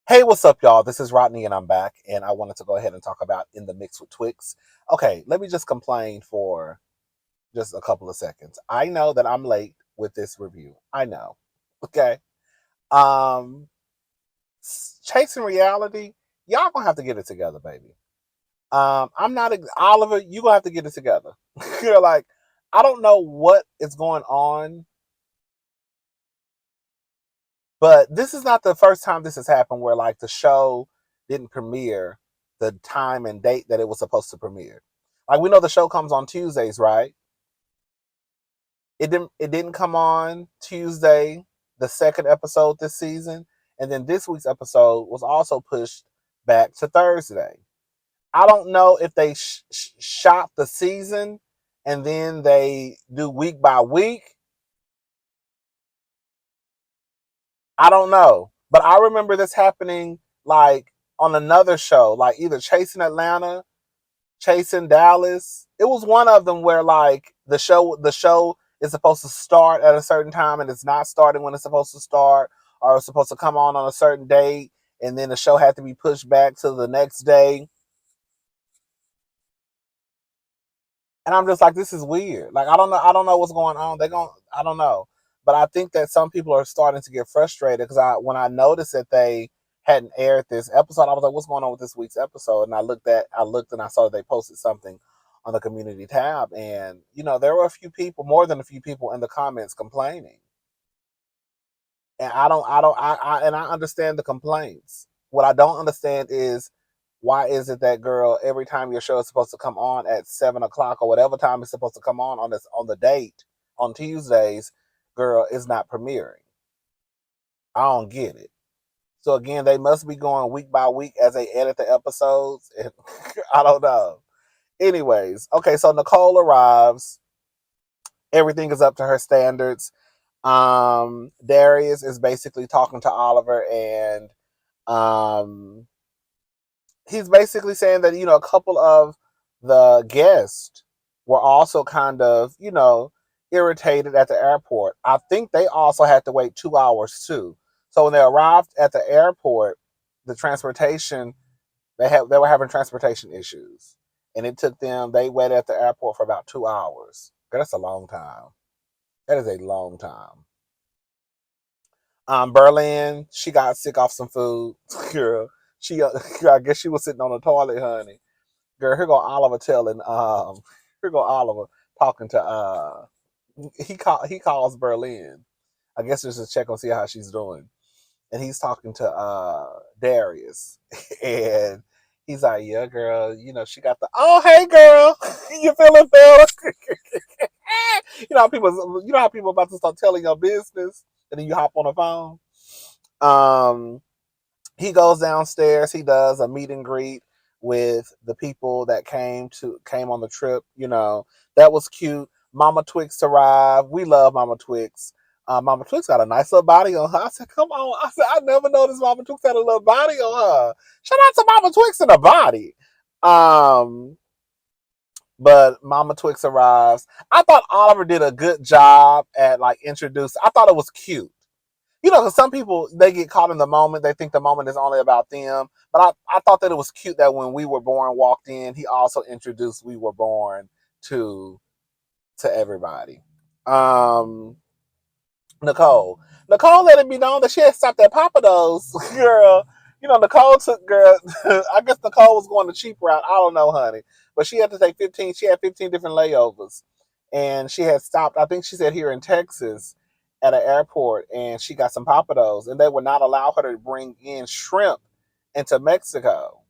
Hey, what's up, y'all? This is Rodney, and I'm back. And I wanted to go ahead and talk about In the Mix with Twixt. Okay, let me just complain for just a couple of seconds. I know that I'm late with this review. I know. Okay. Um, Chasing reality, y'all gonna have to get it together, baby. I'm not Oliver. You gonna have to get it together. You're like, I don't know what is going on, but this is not the first time this has happened where like the show didn't premiere the time and date that it was supposed to premiere. Like we know the show comes on Tuesdays, right? It didn't come on Tuesday, the second episode this season, and then this week's episode was also pushed back to Thursday. I don't know if they shot the season and then they do week by week. I don't know. But I remember this happening like on another show, like either Chasing Atlanta, Chasing Dallas. It was one of them where like the show is supposed to start at a certain time and it's not starting when it's supposed to start, or it's supposed to come on a certain date, and then the show had to be pushed back to the next day. And I'm just like, this is weird. Like I don't know what's going on. I don't know. But I think that some people are starting to get frustrated because when I noticed that they hadn't aired this episode, I was like, what's going on with this week's episode? And I looked and I saw that they posted something on the community tab, and there were a few people, more than a few people in the comments complaining. And I understand the complaints. What I don't understand is, why is it that, girl, every time your show is supposed to come on at 7 o'clock or whatever time it's supposed to come on the date on Tuesdays, girl, is not premiering? I don't get it. So again, they must be going week by week as they edit the episodes. And I don't know. Anyways, okay, so Nicole arrives. Everything is up to her standards. Darius is basically talking to Oliver, and um, he's basically saying that a couple of the guests were also kind of irritated at the airport. I think they also had to wait 2 hours too. So when they arrived at the airport, the transportation they were having transportation issues, and it took them. They waited at the airport for about 2 hours. That's a long time. That is a long time. Berlin, she got sick off some food. Girl, I guess she was sitting on the toilet, honey. Girl, here go Oliver telling, here go Oliver talking to, he calls Berlin. I guess just to check on see how she's doing. And he's talking to, Darius. And he's like, yeah, girl, she got oh, hey, girl, you feeling better? How people about to start telling your business, and then you hop on the phone. Um, he goes downstairs. He does a meet and greet with the people that came on the trip. That was cute. Mama Twixt arrived. We love Mama Twixt. Mama Twixt got a nice little body on her. I said, "Come on!" I said, "I never noticed Mama Twixt had a little body on her." Shout out to Mama Twixt in the body. Um, but Mama Twixt arrives. I thought Oliver did a good job at like introducing. I thought it was cute. Because some people, they get caught in the moment. They think the moment is only about them. But I thought that it was cute that when We Were Born walked in, he also introduced We Were Born to everybody. Um, Nicole let it be known that she had stopped at Papa Do's, girl. Nicole took, girl. I guess Nicole was going the cheap route. I don't know, honey, but she had to take 15. She had 15 different layovers, and she had stopped. I think she said here in Texas at an airport, and she got some Papa Do's, and they would not allow her to bring in shrimp into Mexico.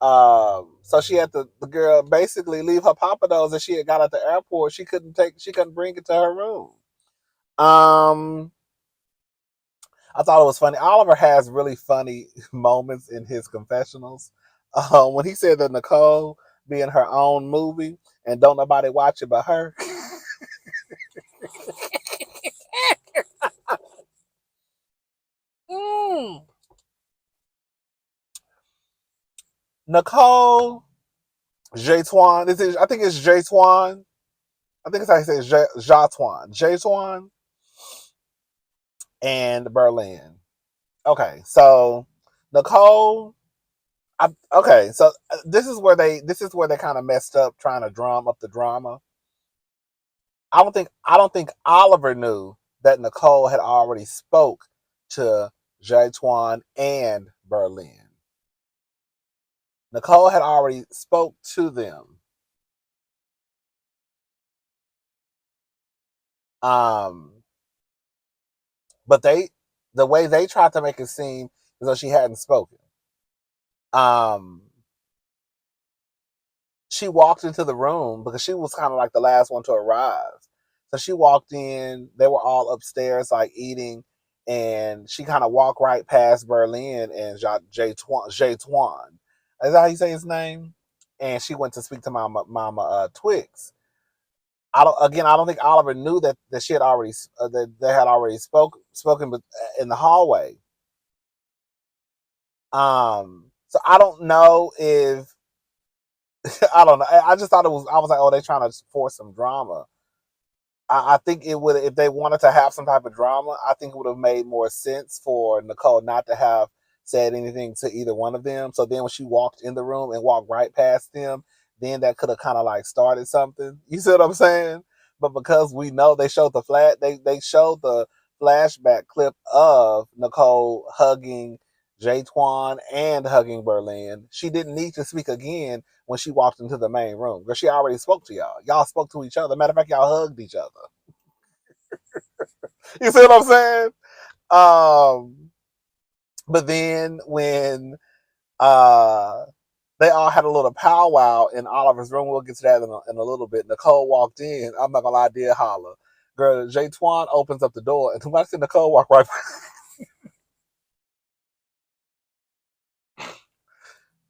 So she had to, the girl basically leave her Papa Do's that she had got at the airport. She couldn't bring it to her room. Um, I thought it was funny. Oliver has really funny moments in his confessionals. When he said that Nicole be in her own movie and don't nobody watch it but her. mm. Nicole, Jatwan. I think it's Jatwan. I think it's how you say Jatwan. And Berlin. Okay, so Nicole. Okay, so this is where they kind of messed up trying to drum up the drama. I don't think Oliver knew that Nicole had already spoke to Jaytwan and Berlin. Nicole had already spoke to them. Um, but the way they tried to make it seem as though she hadn't spoken. Um, she walked into the room because she was kind of like the last one to arrive. So she walked in, they were all upstairs like eating, and she kind of walked right past Berlin and Jay Twan. Is that how you say his name? And she went to speak to Mama Twixt. I don't think Oliver knew that she had already that they had already spoken in the hallway. So I don't know if I don't know. I just thought it was. I was like, oh, they're trying to force some drama. I think it would, if they wanted to have some type of drama, I think it would have made more sense for Nicole not to have said anything to either one of them. So then when she walked in the room and walked right past them, then that could have kind of like started something. You see what I'm saying? But because we know they showed they showed the flashback clip of Nicole hugging Jaytwan and hugging Berlin, she didn't need to speak again when she walked into the main room because she already spoke to y'all. Y'all spoke to each other. Matter of fact, y'all hugged each other. You see what I'm saying? Um, but then when uh, they all had a little powwow in Oliver's room, we'll get to that in a little bit. Nicole walked in. I'm not gonna lie, I did holler. Girl, Jay Twan opens up the door, and when I see Nicole walk right,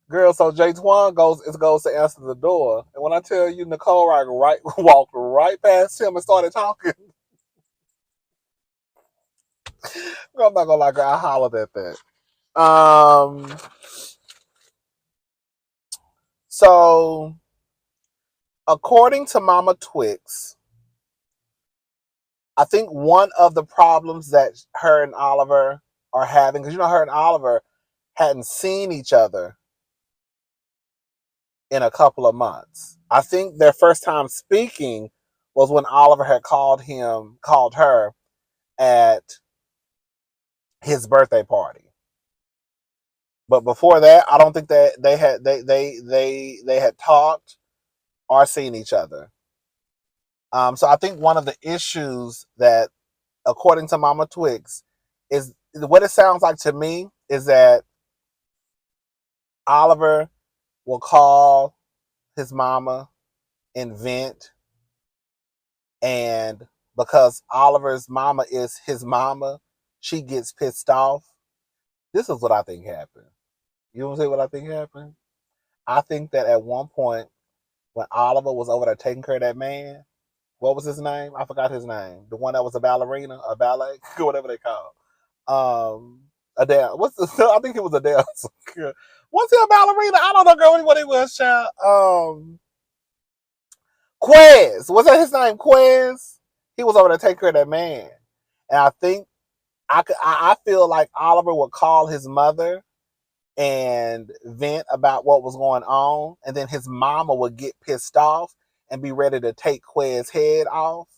girl. So Jay Twan goes to answer the door, and when I tell you, Nicole right walked right past him and started talking. Girl, I'm not gonna lie, girl, I hollered at that. Um, so according to Mama Twix, I think one of the problems that her and Oliver are having, because her and Oliver hadn't seen each other in a couple of months. I think their first time speaking was when Oliver had called her at his birthday party. But before that, I don't think that they had talked or seen each other. So I think one of the issues that, according to Mama Twix, is what it sounds like to me is that Oliver will call his mama and vent, and because Oliver's mama is his mama, she gets pissed off. This is what I think happened. You want to say what I think happened? I think that at one point when Oliver was over there taking care of that man, what was his name? I forgot his name. The one that was a ballerina, a ballet, whatever they call. Adele. What's the? I think it was Adele. Was he a ballerina? I don't know, girl. What it was, child. Quez. Was that his name? Quez. He was over there taking care of that man, and I think I feel like Oliver would call his mother and vent about what was going on, and then his mama would get pissed off and be ready to take Quez's head off.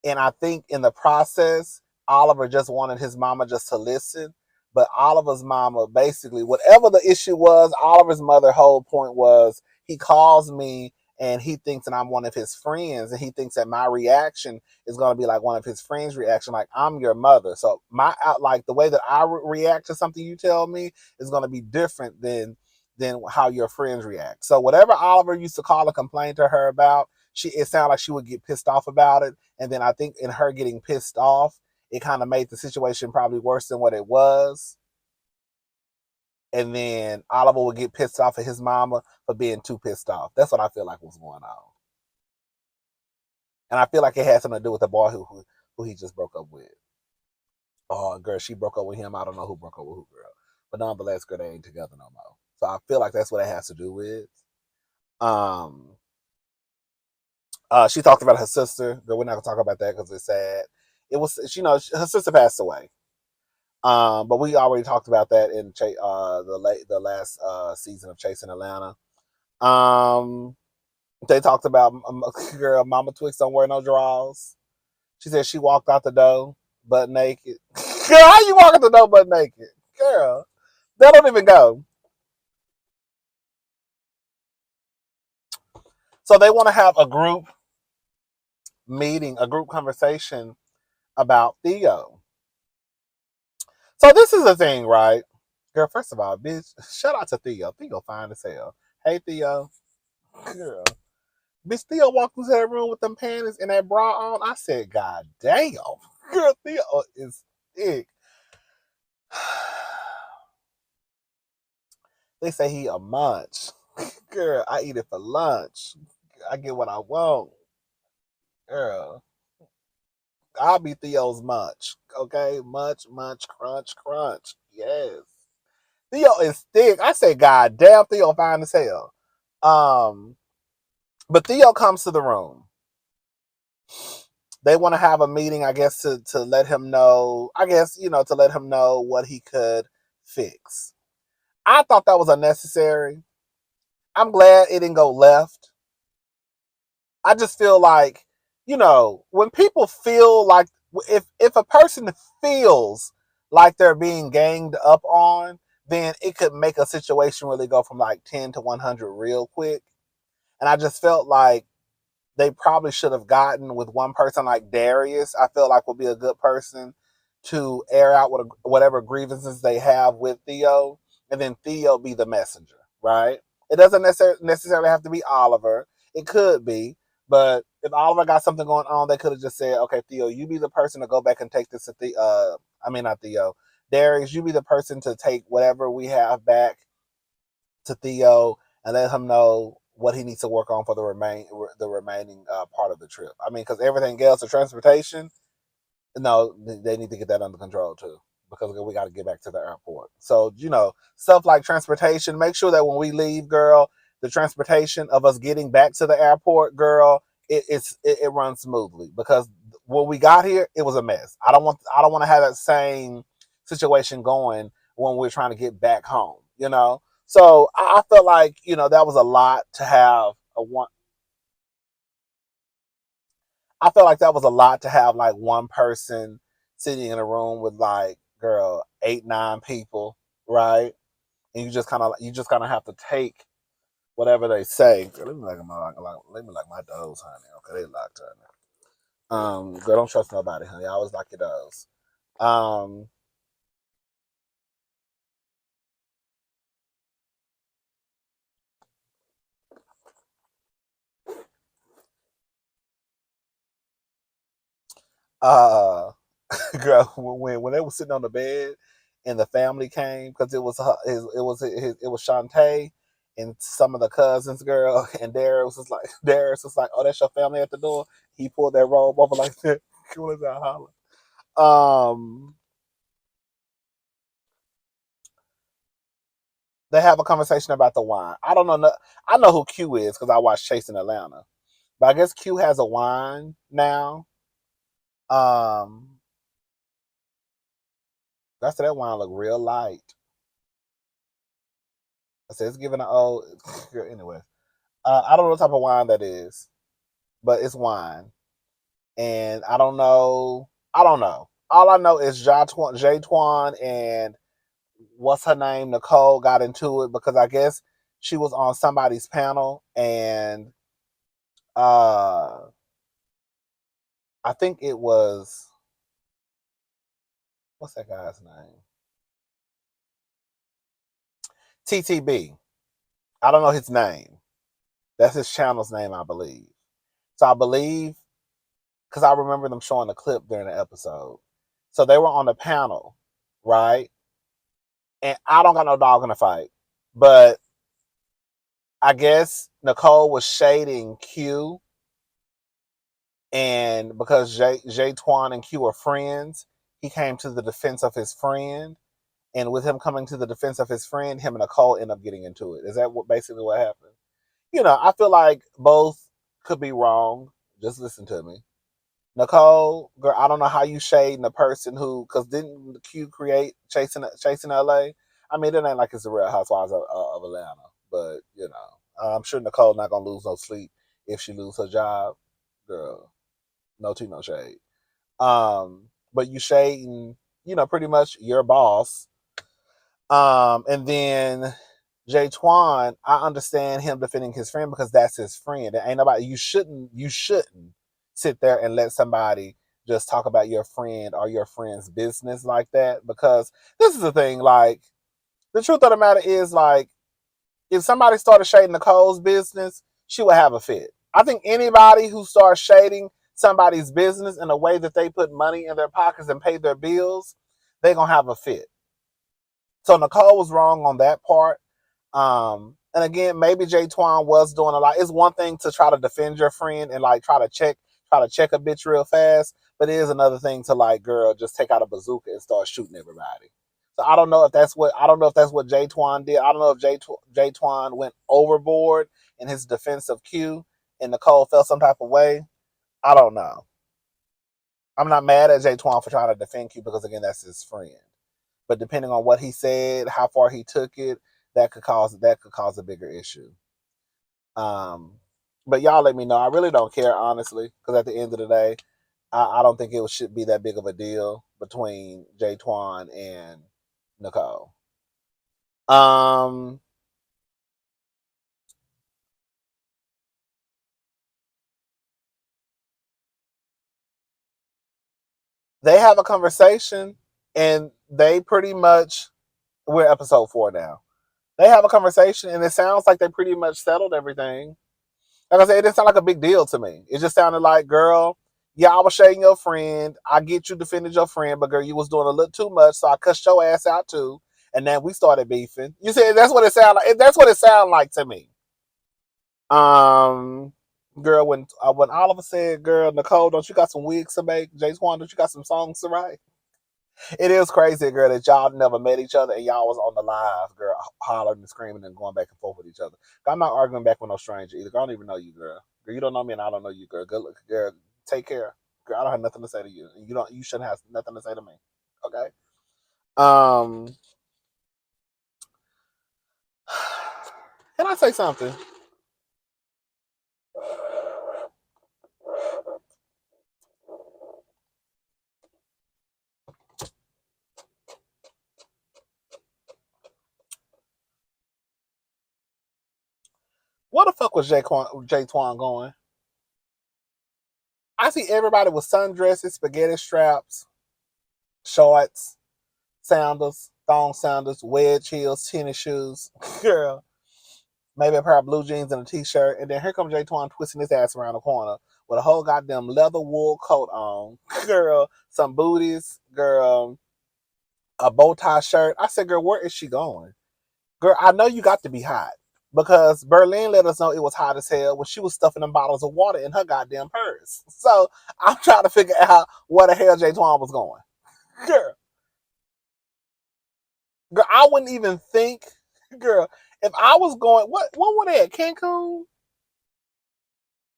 And I think in the process, Oliver just wanted his mama just to listen. But Oliver's mama, basically, whatever the issue was, Oliver's mother whole point was he calls me and he thinks that I'm one of his friends, and he thinks that my reaction is going to be like one of his friends' reaction, like I'm your mother. So like the way that I react to something you tell me is going to be different than how your friends react. So whatever Oliver used to call and complain to her about, it sounded like she would get pissed off about it. And then I think in her getting pissed off, it kind of made the situation probably worse than what it was. And then Oliver would get pissed off at his mama for being too pissed off. That's what I feel like was going on. And I feel like it had something to do with the boy who he just broke up with. Oh, girl, she broke up with him. I don't know who broke up with who, girl. But nonetheless, girl, they ain't together no more. So I feel like that's what it has to do with. Um, she talked about her sister. Girl, we're not gonna talk about that because it's sad. It was, her sister passed away. But we already talked about that in the last season of Chasing Atlanta. Um, they talked about girl Mama Twixt don't wear no drawers. She said she walked out the door butt naked. Girl, how you walk out the door butt naked? Girl, that don't even go. So they want to have a group meeting, a group conversation about Theo. So this is the thing, right? Girl, first of all, bitch, shout out to Theo. Theo fine as hell. Hey Theo. Girl. Bitch, Theo walked into that room with them panties and that bra on. I said, God damn. Girl, Theo is thick. They say he a munch. Girl, I eat it for lunch. I get what I want. Girl, I'll be Theo's munch. Okay? Munch, munch, crunch, crunch. Yes. Theo is thick. I say, God damn, Theo fine as hell. But Theo comes to the room. They want to have a meeting, I guess, to let him know, to let him know what he could fix. I thought that was unnecessary. I'm glad it didn't go left. I just feel like, when people feel like, if a person feels like they're being ganged up on, then it could make a situation really go from like 10 to 100 real quick. And I just felt like they probably should have gotten with one person like Darius. I feel like would be a good person to air out whatever grievances they have with Theo, and then Theo be the messenger, right? It doesn't necessarily have to be Oliver. It could be, but if Oliver got something going on, they could have just said, "Okay, Theo, you be the person to go back and take this to the. I mean, not Theo, Darius. You be the person to take whatever we have back to Theo and let him know what he needs to work on for the remaining part of the trip. I mean, because everything else, the transportation, no, they need to get that under control too, because we got to get back to the airport. So stuff like transportation. Make sure that when we leave, girl, the transportation of us getting back to the airport, girl, it runs smoothly, because when we got here, it was a mess. I don't want to have that same situation going when we're trying to get back home. So I felt like that was a lot to have a one. I felt like that was a lot to have like one person sitting in a room with like girl 8 9 people, right? And you just kind of have to take whatever they say. Girl, let me like my dogs, honey. Okay, they locked, honey. Girl, don't trust nobody, honey. I always like your dogs. Um, uh, girl, when they were sitting on the bed and the family came, because it was Shantae and some of the cousins, girl, and Darius was like, oh, that's your family at the door. He pulled that robe over like that. Cool as that holler. Um, they have a conversation about the wine. I don't know. I know who Q is because I watched Chasing Atlanta, but I guess Q has a wine now. Um, that's that wine look real light. I said it's giving an old. Anyway, I don't know what type of wine that is, but it's wine, and I don't know. I don't know. All I know is Jay Twan and what's her name, Nicole, got into it because I guess she was on somebody's panel, and I think it was, what's that guy's name? TTB. I don't know his name. That's his channel's name, I believe. So I believe, because I remember them showing a clip during the episode. So they were on the panel, right? And I don't got no dog in the fight, but I guess Nicole was shading Q, and because Jay Twan and Q are friends, he came to the defense of his friend, and with him coming to the defense of his friend, him and Nicole end up getting into it. Is that basically what happened? I feel like both could be wrong. Just listen to me. Nicole, girl, I don't know how you shading the person who, because didn't Q create Chasing LA? I mean, it ain't like it's the Real Housewives of Atlanta, but I'm sure Nicole not gonna lose no sleep if she lose her job, girl. No tea, no shade. But you shading, pretty much your boss. And then Jay Twan, I understand him defending his friend because that's his friend. It ain't nobody. You shouldn't sit there and let somebody just talk about your friend or your friend's business like that. Because this is the thing. Like, the truth of the matter is, like, if somebody started shading Nicole's business, she would have a fit. I think anybody who starts shading somebody's business in a way that they put money in their pockets and pay their bills, they're gonna have a fit. So Nicole was wrong on that part. And again, maybe Jay Twan was doing a lot. It's one thing to try to defend your friend and like try to check a bitch real fast, but it is another thing to, like, girl, just take out a bazooka and start shooting everybody. So I don't know if that's what Jay Twan did. I don't know if Jay Twan went overboard in his defense of Q and Nicole felt some type of way. I don't know. I'm not mad at Jay Twan for trying to defend Q because, again, that's his friend. But depending on what he said, how far he took it, that could cause a bigger issue. Um, but y'all let me know. I really don't care, honestly, because at the end of the day, I don't think it should be that big of a deal between Jay Twan and Nicole. Um, they have a conversation, and they pretty much, we're episode 4 now. They have a conversation, and it sounds like they pretty much settled everything. Like I said, it didn't sound like a big deal to me. It just sounded like, girl, yeah, I was shading your friend. I get you defended your friend, but girl, you was doing a little too much, so I cussed your ass out too. And then we started beefing. You see, that's what it sounded like. That's what it sounded like to me. Um, Girl, when Oliver said, "Girl, Nicole, don't you got some wigs to make? Jay Swan, don't you got some songs to write?" It is crazy, girl, that y'all never met each other and y'all was on the live, girl, hollering and screaming and going back and forth with each other. I'm not arguing back with no stranger either. I don't even know you, girl. Girl, you don't know me and I don't know you, girl. Good look, girl. Take care, girl. I don't have nothing to say to you. You don't. You shouldn't have nothing to say to me. Okay. Um. Can I say something? What the fuck was Jay Twan going? I see everybody with sundresses, spaghetti straps, shorts, sandals, thong sandals, wedge heels, tennis shoes. Girl, maybe a pair of blue jeans and a t-shirt, and then here comes Jay Twan twisting his ass around the corner with a whole goddamn leather wool coat on. Girl, some booties, girl, a bow tie shirt. I said, girl, where is she going? Girl, I know you got to be hot because Berlin let us know it was hot as hell when she was stuffing them bottles of water in her goddamn purse. So I'm trying to figure out where the hell Jay Twan was going. Girl, girl, I wouldn't even think, girl, if I was going, what were they at, Cancun?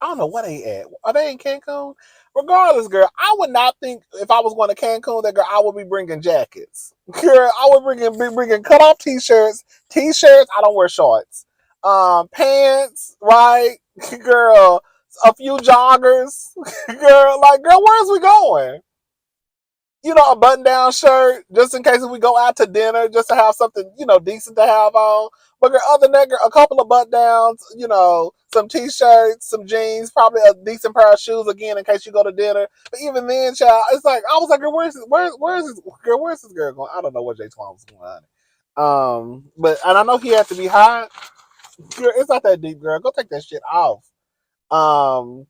I don't know where they at. Are they in Cancun? Regardless, girl, I would not think if I was going to Cancun that, girl, I would be bringing jackets. Girl, I would be bringing cut off t-shirts. T-shirts. I don't wear shorts. Pants, right? Girl, a few joggers. Girl, like, girl, where's we going? A button down shirt just in case if we go out to dinner, just to have something, decent to have on. But girl, other than that, girl, a couple of button downs, some t-shirts, some jeans, probably a decent pair of shoes again in case you go to dinner. But even then, child, it's like I was like, girl, where's this girl going? I don't know what Jay Twan was going on. But and I know he had to be hot. Girl, it's not that deep, girl. Go take that shit off. Um,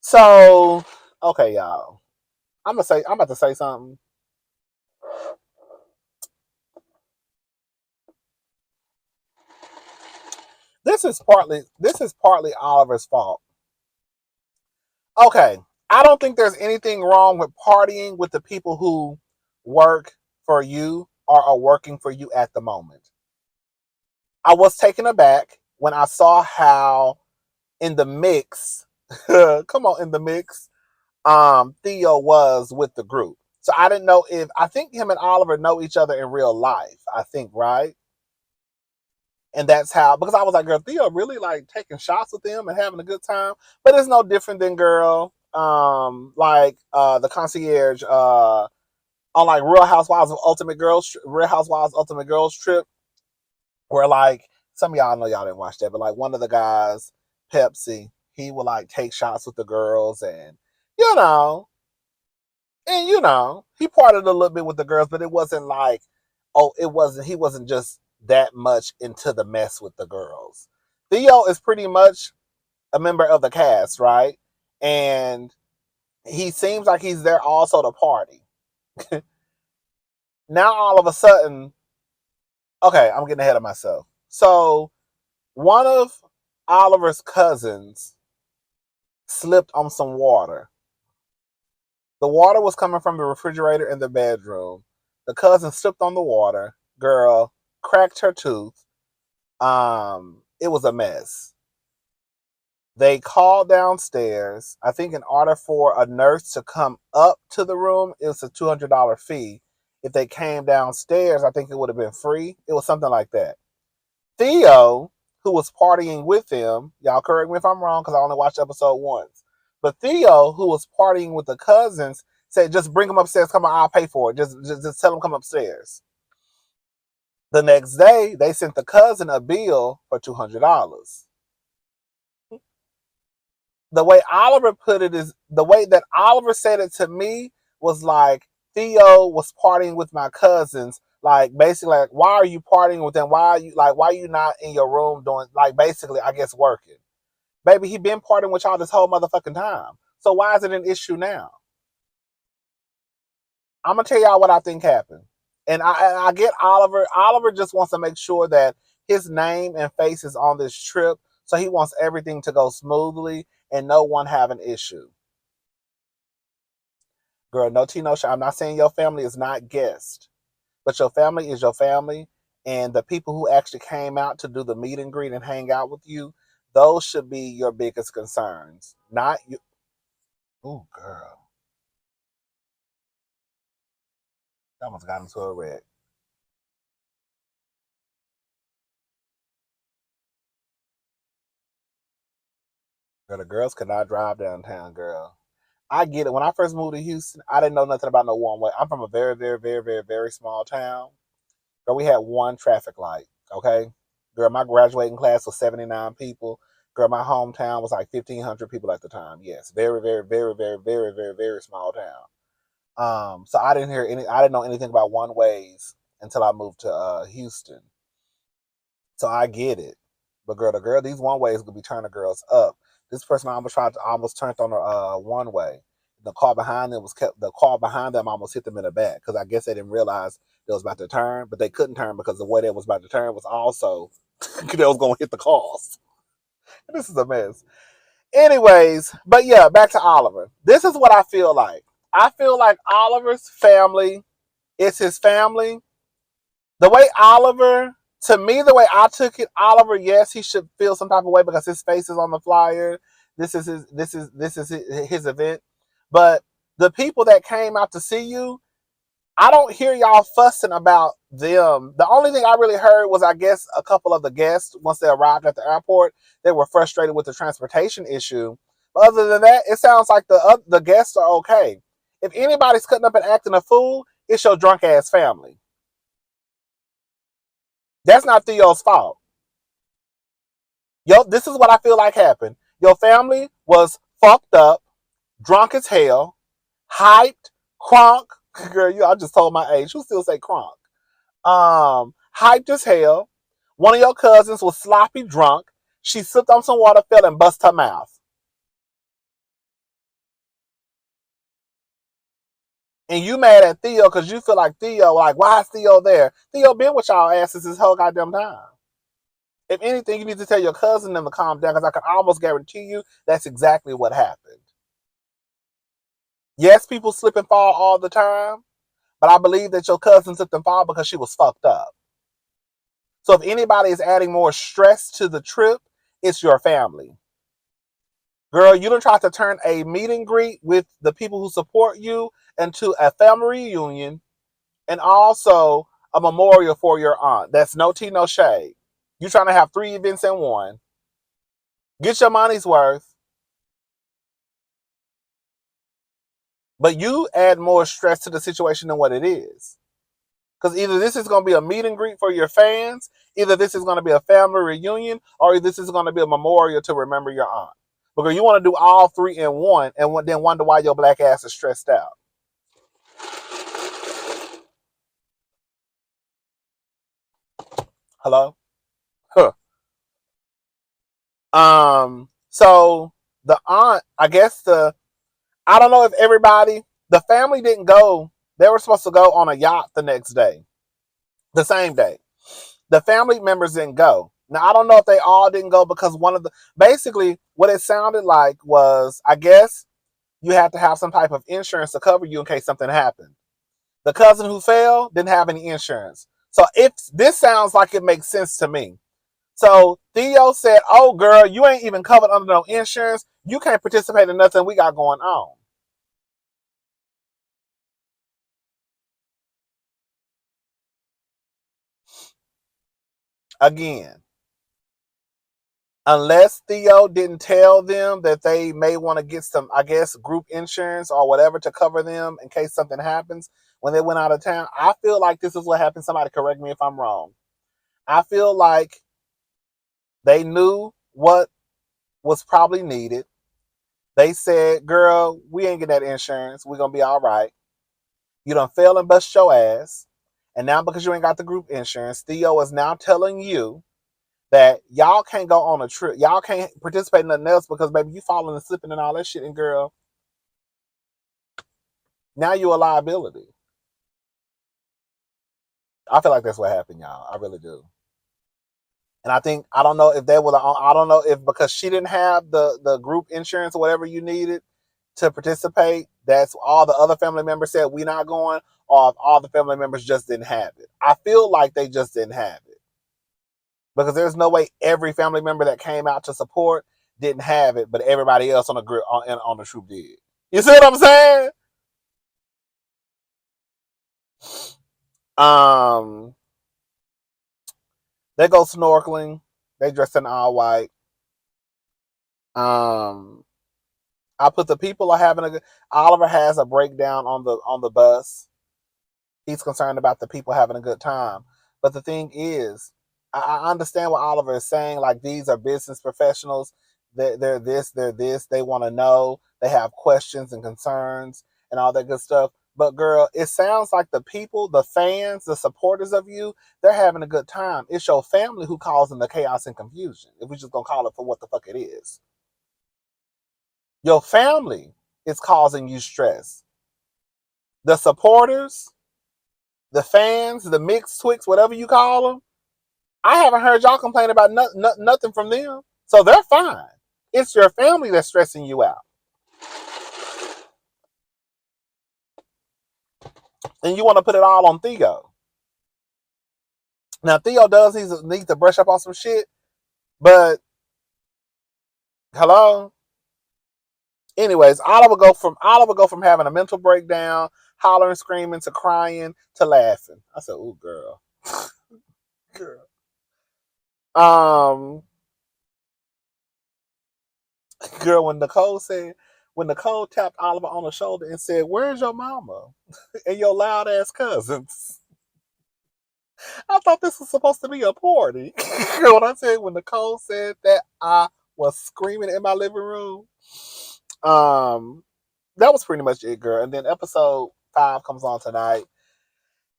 so okay, y'all. I'm about to say something. This is partly Oliver's fault. Okay, I don't think there's anything wrong with partying with the people who work for you or are working for you at the moment. I was taken aback when I saw how in the mix come on, in the mix, Theo was with the group. So I didn't know if, I think him and Oliver know each other in real life, I think, right? And that's how, because I was like, girl, Theo really like taking shots with them and having a good time. But it's no different than, girl, like the concierge on like Real Housewives Ultimate Girls Trip, where like some of y'all know y'all didn't watch that, but like one of the guys, Pepsi, he would like take shots with the girls, and you know, he partied a little bit with the girls, but it wasn't like, oh, he wasn't just that much into the mess with the girls. Theo is pretty much a member of the cast, right? And he seems like he's there also to party. Now all of a sudden, okay, I'm getting ahead of myself. So one of Oliver's cousins slipped on some water. The water was coming from the refrigerator in the bedroom. The cousin slipped on the water. Girl cracked her tooth. It was a mess. They called downstairs. I think in order for a nurse to come up to the room, it was a $200 fee. If they came downstairs, I think it would have been free. It was something like that. Theo, who was partying with them, y'all correct me if I'm wrong because I only watched episode once. But Theo, who was partying with the cousins, said, just bring them upstairs. Come on, I'll pay for it. Just tell them come upstairs. The next day, they sent the cousin a bill for $200. The way Oliver put it is, the way that Oliver said it to me was like, Theo was partying with my cousins. Like, basically, like, why are you partying with them? Why are you not in your room doing, like, basically, I guess, working? Baby, he been partying with y'all this whole motherfucking time. So why is it an issue now? I'm gonna tell y'all what I think happened. And I get Oliver. Oliver just wants to make sure that his name and face is on this trip. So he wants everything to go smoothly and no one have an issue. Girl, no tea, no shine. I'm not saying your family is not guest, but your family is your family. And the people who actually came out to do the meet and greet and hang out with you, those should be your biggest concerns. Not you. Oh, girl. That almost got into a wreck. Girl, the girls could not drive downtown, girl. I get it. When I first moved to Houston, I didn't know nothing about no one way. I'm from a very, very, very, very, very small town. Girl, we had one traffic light. Okay. Girl, my graduating class was 79 people. Girl, my hometown was like 1,500 people at the time. Yes, very, very, very, very, very, very, very small town. So I didn't hear any. I didn't know anything about one ways until I moved to Houston. So I get it. But girl, these one ways could be turning girls up. This person almost turned on a one way. The car behind them almost hit them in the back because I guess they didn't realize they was about to turn, but they couldn't turn because the way they was about to turn was also they was gonna hit the cars. This is a mess. Anyways, but yeah, back to Oliver. This is what I feel like. I feel like Oliver's family is his family. The way Oliver, to me, the way I took it, Oliver, yes, he should feel some type of way because his face is on the flyer. This is his event. But the people that came out to see you, I don't hear y'all fussing about them. The only thing I really heard was, I guess, a couple of the guests, once they arrived at the airport, they were frustrated with the transportation issue. But other than that, it sounds like the guests are okay. If anybody's cutting up and acting a fool, it's your drunk ass family. That's not Theo's fault. Yo, this is what I feel like happened. Your family was fucked up, drunk as hell, hyped, crunk. Girl, I just told my age. Who still say crunk? Hyped as hell. One of your cousins was sloppy drunk. She sipped on some water, fell, and bust her mouth. And you mad at Theo because you feel like Theo, like, why is Theo there? Theo been with y'all asses this whole goddamn time. If anything, you need to tell your cousin them to calm down because I can almost guarantee you that's exactly what happened. Yes, people slip and fall all the time, but I believe that your cousin slipped and fall because she was fucked up. So if anybody is adding more stress to the trip, it's your family. Girl, you done tried to turn a meet and greet with the people who support you into a family reunion and also a memorial for your aunt. That's no tea, no shade. You trying to have 3 events in one. Get your money's worth. But you add more stress to the situation than what it is. Because either this is going to be a meet and greet for your fans, either this is going to be a family reunion, or this is going to be a memorial to remember your aunt. Because you want to do all 3 in one and then wonder why your black ass is stressed out. Hello? Huh. So the aunt, I don't know if the family didn't go. They were supposed to go on a yacht the next day, the same day. The family members didn't go. Now, I don't know if they all didn't go because basically what it sounded like was, I guess you had to have some type of insurance to cover you in case something happened. The cousin who fell didn't have any insurance. So if this sounds like it makes sense to me. So Theo said, "Oh girl, you ain't even covered under no insurance. You can't participate in nothing we got going on." Again, unless Theo didn't tell them that they may want to get some, I guess, group insurance or whatever to cover them in case something happens when they went out of town. I feel like this is what happened. Somebody correct me if I'm wrong. I feel like they knew what was probably needed. They said, "Girl, we ain't getting that insurance. We're going to be all right. You done fail and bust your ass. And now because you ain't got the group insurance, Theo is now telling you that y'all can't go on a trip. Y'all can't participate in nothing else because, baby, you falling and slipping and all that shit. And, girl, now you a liability." I feel like that's what happened, y'all. I really do. And I don't know if they were, I don't know if because she didn't have the group insurance or whatever you needed to participate, that's all the other family members said, "We not going," or if all the family members just didn't have it. I feel like they just didn't have it. Because there's no way every family member that came out to support didn't have it, but everybody else on the group on the troop did. You see what I'm saying? Um, they go snorkeling. They dress in all white. Um, I put the people are having a good. Oliver has a breakdown on the bus. He's concerned about the people having a good time. But the thing is, I understand what Oliver is saying. Like, these are business professionals. They're this, they're this. They want to know. They have questions and concerns and all that good stuff. But girl, it sounds like the people, the fans, the supporters of you, they're having a good time. It's your family who causing the chaos and confusion. If we just gonna call it for what the fuck it is. Your family is causing you stress. The supporters, the fans, the mixed Twix, whatever you call them, I haven't heard y'all complain about nothing from them. So they're fine. It's your family that's stressing you out. And you want to put it all on Theo. Now, Theo does need to brush up on some shit, but hello? Anyways, Oliver go from having a mental breakdown, hollering, screaming, to crying, to laughing. I said, "Ooh, girl." Girl. Um, Girl, when Nicole tapped Oliver on the shoulder and said, "Where's your mama and your loud ass cousins?" I thought this was supposed to be a party. When I said, when Nicole said that, I was screaming in my living room. Um, that was pretty much it, girl. And then episode 5 comes on tonight.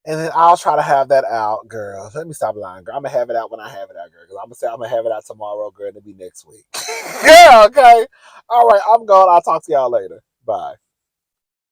And then I'll try to have that out, girl. Let me stop lying, girl. I'm gonna have it out when I have it out, girl. Because I'm gonna say I'm gonna have it out tomorrow, girl. It'll be next week. Yeah, okay. All right, I'm gone. I'll talk to y'all later. Bye.